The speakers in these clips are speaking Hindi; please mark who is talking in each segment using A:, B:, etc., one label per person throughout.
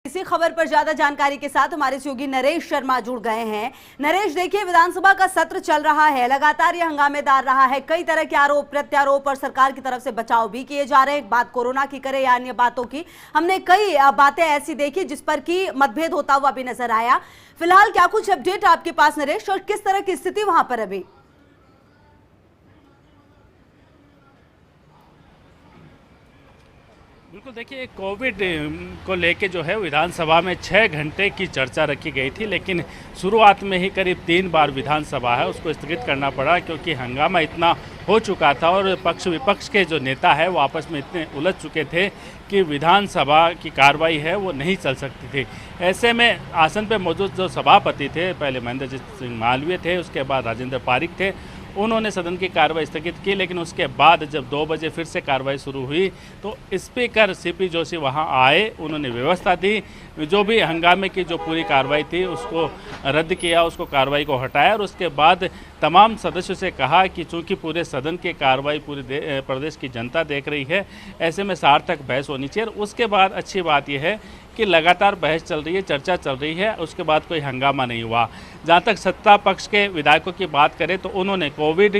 A: इसी खबर पर ज्यादा जानकारी के साथ हमारे सहयोगी नरेश शर्मा जुड़ गए हैं। नरेश, देखिए, विधानसभा का सत्र चल रहा है, लगातार ये हंगामेदार रहा है, कई तरह के आरोप प्रत्यारोप और सरकार की तरफ से बचाव भी किए जा रहे हैं। बात कोरोना की करे या अन्य बातों की, हमने कई बातें ऐसी देखी जिस पर की मतभेद होता हुआ भी नजर आया। फिलहाल क्या कुछ अपडेट आपके पास नरेश, और किस तरह की स्थिति वहां पर अभी?
B: बिल्कुल, देखिए, कोविड को लेके जो है विधानसभा में 6 घंटे की चर्चा रखी गई थी, लेकिन शुरुआत में ही करीब 3 बार विधानसभा है उसको स्थगित करना पड़ा, क्योंकि हंगामा इतना हो चुका था और पक्ष विपक्ष के जो नेता है वो आपस में इतने उलझ चुके थे कि विधानसभा की कार्रवाई है वो नहीं चल सकती थी। ऐसे में आसन पे मौजूद जो सभापति थे, पहले महेंद्रजीत सिंह मालवीय थे, उसके बाद राजेंद्र पारिक थे, उन्होंने सदन की कार्रवाई स्थगित की। लेकिन उसके बाद जब 2 बजे फिर से कार्रवाई शुरू हुई तो स्पीकर सीपी जोशी वहां आए, उन्होंने व्यवस्था दी, जो भी हंगामे की जो पूरी कार्रवाई थी उसको रद्द किया, उसको कार्रवाई को हटाया और उसके बाद तमाम सदस्यों से कहा कि चूंकि पूरे सदन की कार्रवाई पूरे प्रदेश की जनता देख रही है, ऐसे में सार्थक बहस होनी चाहिए। और उसके बाद अच्छी बात यह है कि लगातार बहस चल रही है, चर्चा चल रही है, उसके बाद कोई हंगामा नहीं हुआ। जहाँ तक सत्ता पक्ष के विधायकों की बात करें तो उन्होंने कोविड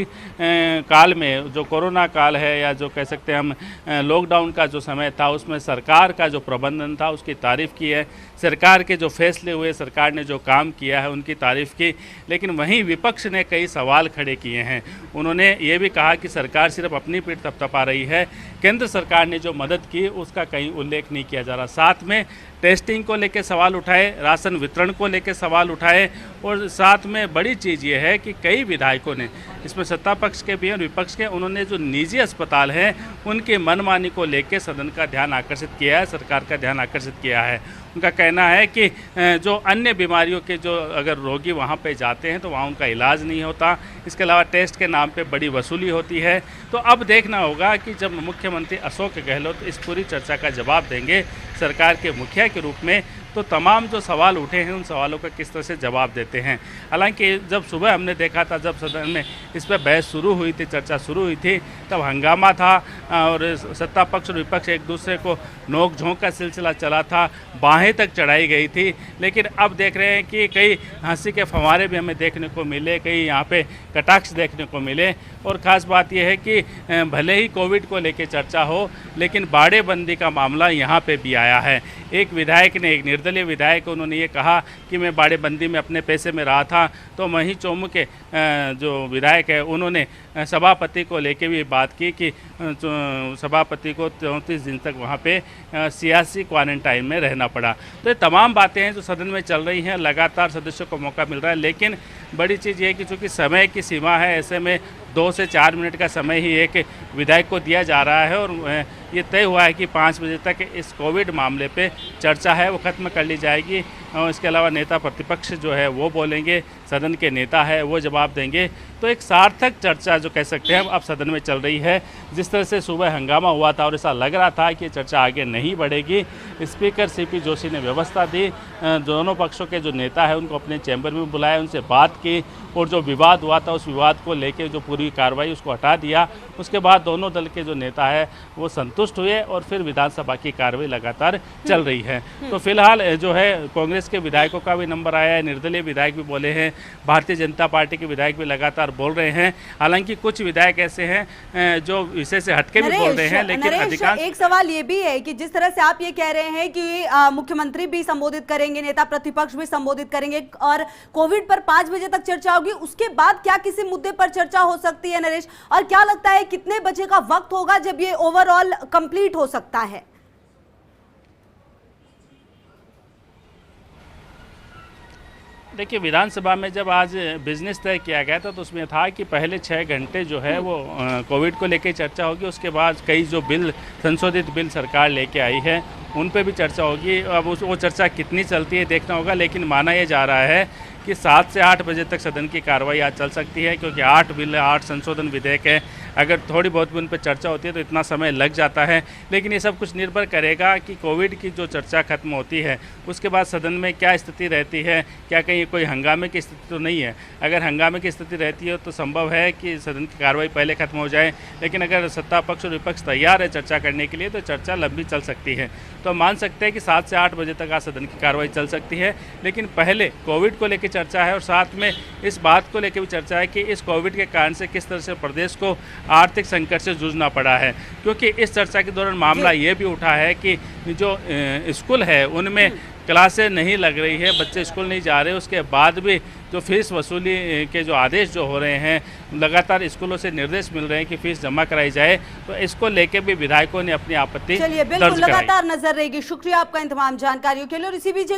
B: काल में, जो कोरोना काल है या जो कह सकते हैं हम लॉकडाउन का जो समय था, उसमें सरकार का जो प्रबंधन था उसकी तारीफ़ की है, सरकार के जो फैसले हुए, सरकार ने जो काम किया है उनकी तारीफ़ की। लेकिन वहीं विपक्ष ने कई सवाल खड़े किए हैं। उन्होंने ये भी कहा कि सरकार सिर्फ अपनी पीठ थपथपा रही है, केंद्र सरकार ने जो मदद की उसका कहीं उल्लेख नहीं किया जा रहा। साथ में टेस्टिंग को लेकर सवाल उठाए, राशन वितरण को लेकर सवाल उठाए और साथ में बड़ी चीज़ ये है कि कई विधायकों ने, इसमें सत्ता पक्ष के भी और विपक्ष के, उन्होंने जो निजी अस्पताल हैं उनके मनमानी को लेकर सदन का ध्यान आकर्षित किया है, सरकार का ध्यान आकर्षित किया है। उनका कहना है कि जो अन्य बीमारियों के जो अगर रोगी वहाँ पे जाते हैं तो वहाँ उनका इलाज नहीं होता, इसके अलावा टेस्ट के नाम पे बड़ी वसूली होती है। तो अब देखना होगा कि जब मुख्यमंत्री अशोक गहलोत इस पूरी चर्चा का जवाब देंगे सरकार के मुखिया के रूप में, तो तमाम जो सवाल उठे हैं उन सवालों का किस तरह से जवाब देते हैं। हालांकि जब सुबह हमने देखा था, जब सदन में इस पर बहस शुरू हुई थी, चर्चा शुरू हुई थी, तब हंगामा था और सत्ता पक्ष और विपक्ष एक दूसरे को नोक झोंक का सिलसिला चला था, बाहें तक चढ़ाई गई थी। लेकिन अब देख रहे हैं कि कई हंसी के फव्वारे भी हमें देखने को मिले, कई यहाँ पे कटाक्ष देखने को मिले। और ख़ास बात यह है कि भले ही कोविड को लेकर चर्चा हो, लेकिन बाड़ेबंदी का मामला यहाँ पे भी आया है। एक विधायक ने, एक निर्दलीय विधायक, उन्होंने ये कहा कि मैं बाड़ेबंदी में अपने पैसे में रहा था, तो वहीं चोमू के जो विधायक है उन्होंने सभापति को लेके भी बात की कि सभापति को 34 दिन तक वहाँ पे सियासी क्वारंटाइन में रहना पड़ा। तो ये तमाम बातें हैं जो सदन में चल रही हैं, लगातार सदस्यों को मौका मिल रहा है। लेकिन बड़ी चीज़ ये है कि चूँकि समय की सीमा है, ऐसे में 2 से 4 मिनट का समय ही एक विधायक को दिया जा रहा है और ये तय हुआ है कि 5 बजे तक इस कोविड मामले पे चर्चा है वो ख़त्म कर ली जाएगी। और इसके अलावा नेता प्रतिपक्ष जो है वो बोलेंगे, सदन के नेता है वो जवाब देंगे। तो एक सार्थक चर्चा जो कह सकते हैं अब सदन में चल रही है। जिस तरह से सुबह हंगामा हुआ था और ऐसा लग रहा था कि चर्चा आगे नहीं बढ़ेगी, स्पीकर सीपी जोशी ने व्यवस्था दी, दोनों पक्षों के जो नेता है उनको अपने चैम्बर में बुलाया, उनसे बात की और जो विवाद हुआ था उस विवाद को लेकर जो पूरी कार्रवाई उसको हटा दिया। उसके बाद दोनों दल के जो नेता है वो संतुष्ट हुए और फिर विधानसभा की कार्रवाई लगातार चल रही है। तो फिलहाल जो है कांग्रेस के विधायकों का भी नंबर आया है, निर्दलीय विधायक भी बोले हैं, भारतीय जनता पार्टी के विधायक भी लगातार बोल रहे हैं। हालांकि कुछ विधायक ऐसे हैं जो विषय से हटके भी बोल रहे हैं, लेकिन अधिकांश।
A: एक सवाल ये भी है कि जिस तरह से आप ये कह रहे हैं कि मुख्यमंत्री भी संबोधित करेंगे, नेता प्रतिपक्ष भी संबोधित करेंगे और कोविड पर 5 बजे तक चर्चा होगी, उसके बाद क्या किसी मुद्दे पर चर्चा हो सकती है नरेश? और क्या लगता है कितने बजे का वक्त होगा जब ये ओवरऑल कंप्लीट हो सकता है?
B: देखिए, विधानसभा में जब आज बिजनेस तय किया गया था तो उसमें था कि पहले 6 घंटे जो है वो कोविड को लेकर चर्चा होगी, उसके बाद कई जो बिल, संशोधित बिल सरकार लेके आई है उन पे भी चर्चा होगी। अब वो चर्चा कितनी चलती है देखना होगा, लेकिन माना यह जा रहा है कि 7 से 8 बजे तक सदन की कार्रवाई आज चल सकती है, क्योंकि 8 बिल, 8 संशोधन विधेयक है। अगर थोड़ी बहुत भी उन पर चर्चा होती है तो इतना समय लग जाता है। लेकिन ये सब कुछ निर्भर करेगा कि कोविड की जो चर्चा खत्म होती है उसके बाद सदन में क्या स्थिति रहती है, क्या कहीं कोई हंगामे की स्थिति तो नहीं है। अगर हंगामे की स्थिति रहती है तो संभव है कि सदन की कार्रवाई पहले खत्म हो जाए, लेकिन अगर सत्ता पक्ष और विपक्ष तैयार है चर्चा करने के लिए तो चर्चा लंबी चल सकती है। तो मान सकते हैं कि 7 से 8 बजे तक आज सदन की कार्रवाई चल सकती है। लेकिन पहले कोविड को लेकर चर्चा है और साथ में इस बात को लेकर भी चर्चा है कि इस कोविड के कारण से किस तरह से प्रदेश को आर्थिक संकट से जूझना पड़ा है, क्योंकि इस चर्चा के दौरान मामला ये भी उठा है कि जो स्कूल है उनमें क्लासें नहीं लग रही है, बच्चे स्कूल नहीं जा रहे, उसके बाद भी जो फीस वसूली के जो आदेश जो हो रहे हैं, लगातार स्कूलों से निर्देश मिल रहे हैं कि फीस जमा कराई जाए, तो इसको लेके भी विधायकों ने अपनी आपत्ति
A: चलिए बिल्कुल लगातार नजर रहेगी। शुक्रिया आपका इन तमाम जानकारियों के लिए। और इसी बीच